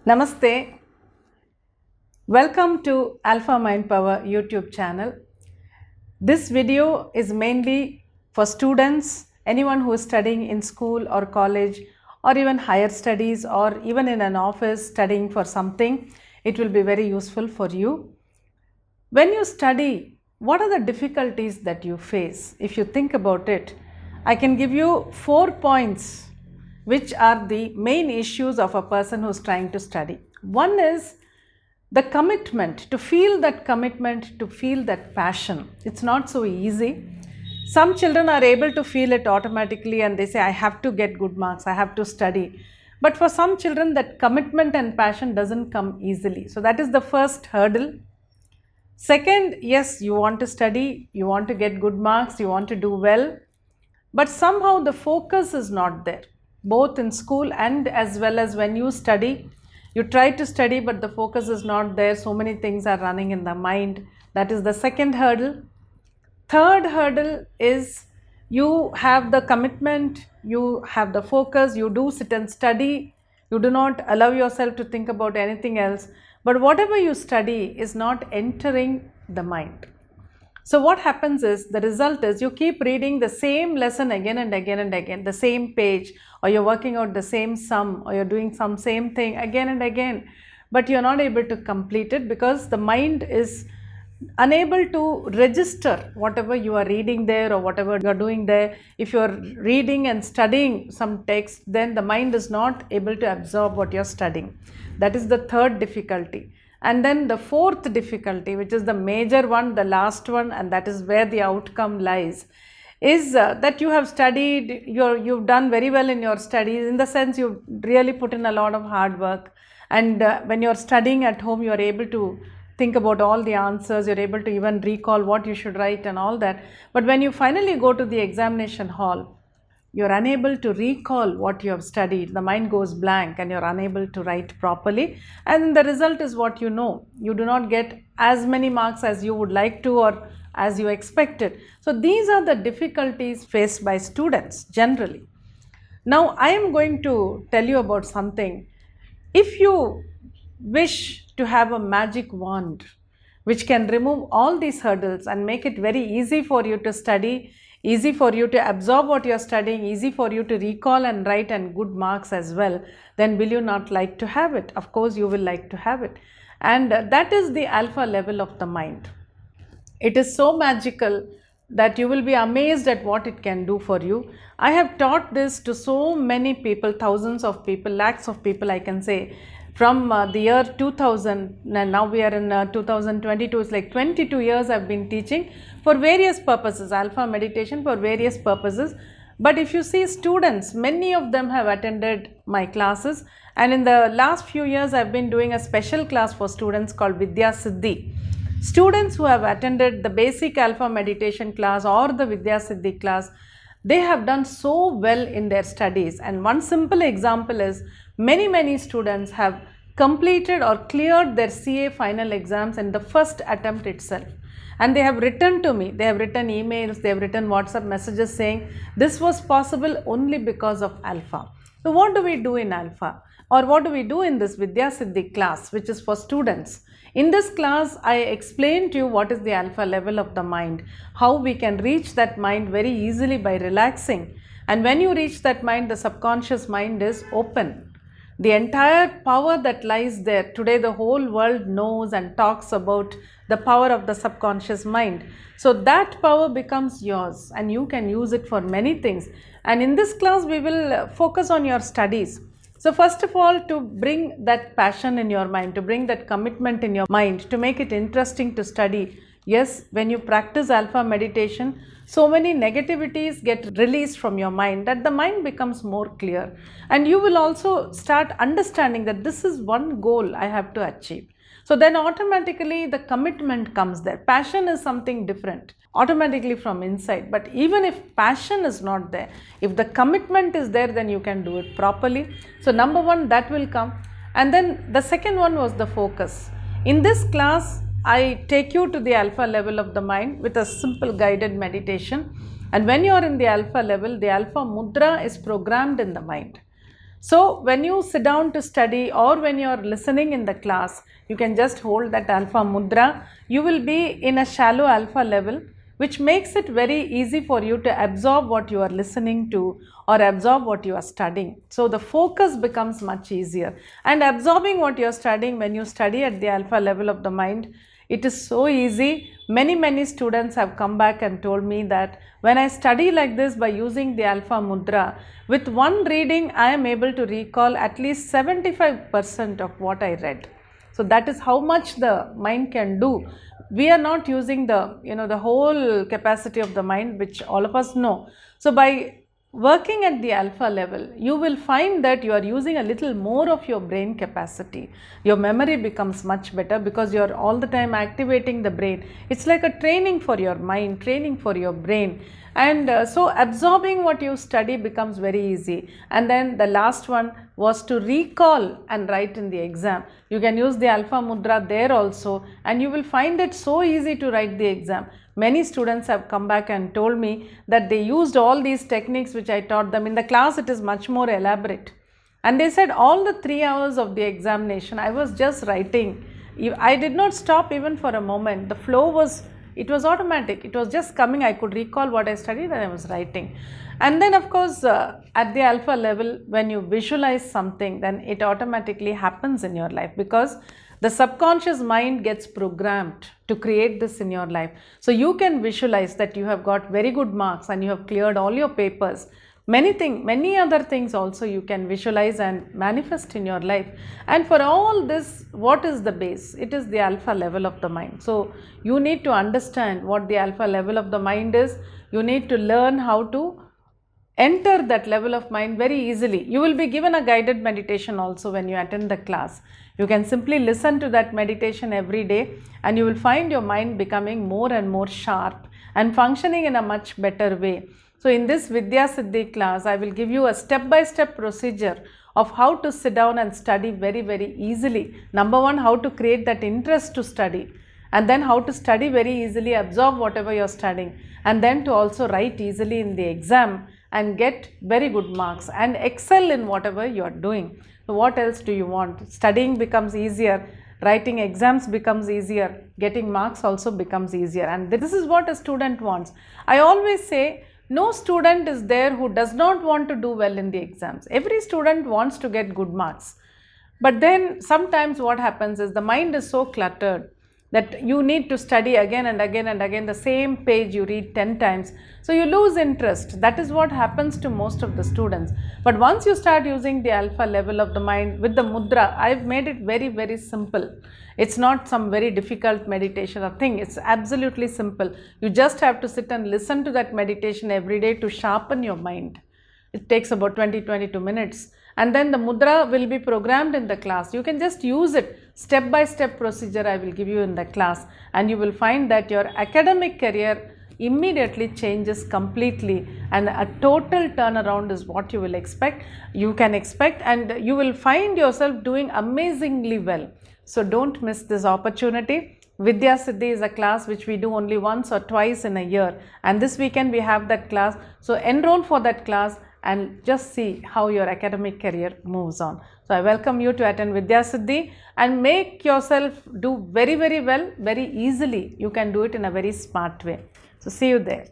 Namaste. Welcome to Alpha Mind Power YouTube channel. This video is mainly for students, anyone who is studying in school or college or even higher studies or even in an office studying for something. It will be very useful for you. When you study, what are the difficulties that you face? If you think about it, I can give you 4 points which are the main issues of a person who is trying to study. One is the commitment, to feel that commitment, to feel that passion. It's not so easy. Some children are able to feel it automatically and they say, I have to get good marks, I have to study. But for some children, that commitment and passion doesn't come easily. So that is the first hurdle. Second, yes, you want to study, you want to get good marks, you want to do well, but somehow the focus is not there. Both in school and as well as when you study, you try to study but the focus is not there. So many things are running in the mind. That is the second hurdle. Third hurdle is you have the commitment, you have the focus, you do sit and study, you do not allow yourself to think about anything else, but whatever you study is not entering the mind. So what happens is, the result is you keep reading the same lesson again and again and again, the same page, or you're working out the same sum, or you're doing some same thing again and again, but you're not able to complete it because the mind is unable to register whatever you are reading there or whatever you're doing there. If you're reading and studying some text, then the mind is not able to absorb what you're studying. That is the third difficulty. And then the fourth difficulty, which is the major one, the last one, and that is where the outcome lies, is that you have studied, you've done very well in your studies, in the sense you've really put in a lot of hard work, and when you're studying at home, you're able to think about all the answers, you're able to even recall what you should write and all that. But when you finally go to the examination hall, you're unable to recall what you have studied. The mind goes blank and you're unable to write properly. And the result is what you know. You do not get as many marks as you would like to or as you expected. So these are the difficulties faced by students generally. Now I am going to tell you about something. If you wish to have a magic wand which can remove all these hurdles and make it very easy for you to study, easy for you to absorb what you are studying, easy for you to recall and write and good marks as well, then will you not like to have it? Of course you will like to have it. And that is the alpha level of the mind. It is so magical that you will be amazed at what it can do for you. I have taught this to so many people, thousands of people, lakhs of people I can say, from the year 2000, and now we are in 2022, it's like 22 years I've been teaching for various purposes, alpha meditation for various purposes. But if you see students, many of them have attended my classes, and in the last few years I've been doing a special class for students called Vidya Siddhi. Students who have attended the basic alpha meditation class or the Vidya Siddhi class, they have done so well in their studies. And one simple example is, many students have completed or cleared their CA final exams in the first attempt itself. And they have written to me, they have written emails, they have written WhatsApp messages saying this was possible only because of alpha. So what do we do in alpha? Or what do we do in this Vidya Siddhi class, which is for students? In this class, I explain to you what is the alpha level of the mind, how we can reach that mind very easily by relaxing. And when you reach that mind, the subconscious mind is open. The entire power that lies there, today the whole world knows and talks about the power of the subconscious mind. So that power becomes yours and you can use it for many things. And in this class, we will focus on your studies. So first of all, to bring that passion in your mind, to bring that commitment in your mind, to make it interesting to study. Yes, when you practice alpha meditation, so many negativities get released from your mind that the mind becomes more clear. And you will also start understanding that this is one goal I have to achieve. So then automatically the commitment comes there. Passion is something different, automatically from inside. But even if passion is not there, if the commitment is there, then you can do it properly. So number one, that will come. And then the second one was the focus. In this class, I take you to the alpha level of the mind with a simple guided meditation. And when you are in the alpha level, the Alpha Mudra is programmed in the mind. So when you sit down to study or when you are listening in the class, you can just hold that Alpha Mudra. You will be in a shallow alpha level, which makes it very easy for you to absorb what you are listening to or absorb what you are studying. So the focus becomes much easier. And absorbing what you are studying, when you study at the alpha level of the mind, it is so easy. Many students have come back and told me that when I study like this by using the Alpha Mudra, with one reading I am able to recall at least 75% of what I read. So that is how much the mind can do. We are not using the whole capacity of the mind, which all of us know. So by working at the alpha level, you will find that you are using a little more of your brain capacity. Your memory becomes much better because you are all the time activating the brain. It's like a training for your mind, training for your brain. And so absorbing what you study becomes very easy. And then the last one was to recall and write in the exam. You can use the Alpha Mudra there also, and you will find it so easy to write the exam. Many students have come back and told me that they used all these techniques which I taught them. In the class it is much more elaborate. And they said all the 3 hours of the examination I was just writing. I did not stop even for a moment. The flow was automatic. It was just coming. I could recall what I studied and I was writing. And then of course at the alpha level, when you visualize something, then it automatically happens in your life because the subconscious mind gets programmed to create this in your life. So you can visualize that you have got very good marks and you have cleared all your papers. Many other things also you can visualize and manifest in your life. And for all this, what is the base? It is the alpha level of the mind. So you need to understand what the alpha level of the mind is. You need to learn how to enter that level of mind very easily. You will be given a guided meditation also when you attend the class. You can simply listen to that meditation every day and you will find your mind becoming more and more sharp and functioning in a much better way. So in this Vidya Siddhi class, I will give you a step-by-step procedure of how to sit down and study very easily. Number one, how to create that interest to study, and then how to study very easily, absorb whatever you are studying, and then to also write easily in the exam and get very good marks and excel in whatever you are doing. So what else do you want? Studying becomes easier, writing exams becomes easier, getting marks also becomes easier, and this is what a student wants. I always say, no student is there who does not want to do well in the exams. Every student wants to get good marks. But then sometimes what happens is the mind is so cluttered that you need to study again and again the same page you read 10 times. So you lose interest. That is what happens to most of the students. But once you start using the alpha level of the mind with the mudra, I've made it very simple. It's not some very difficult meditation or thing. It's absolutely simple. You just have to sit and listen to that meditation every day to sharpen your mind. It takes about 20-22 minutes. And then the mudra will be programmed in the class. You can just use it. Step-by-step procedure I will give you in the class. And you will find that your academic career immediately changes completely, and a total turnaround is what you will expect. You can expect, and you will find yourself doing amazingly well. So don't miss this opportunity. Vidya Siddhi is a class which we do only once or twice in a year, and this weekend we have that class. So enroll for that class and just see how your academic career moves on. So I welcome you to attend Vidya Siddhi and make yourself do very well, very easily. You can do it in a very smart way. So see you there.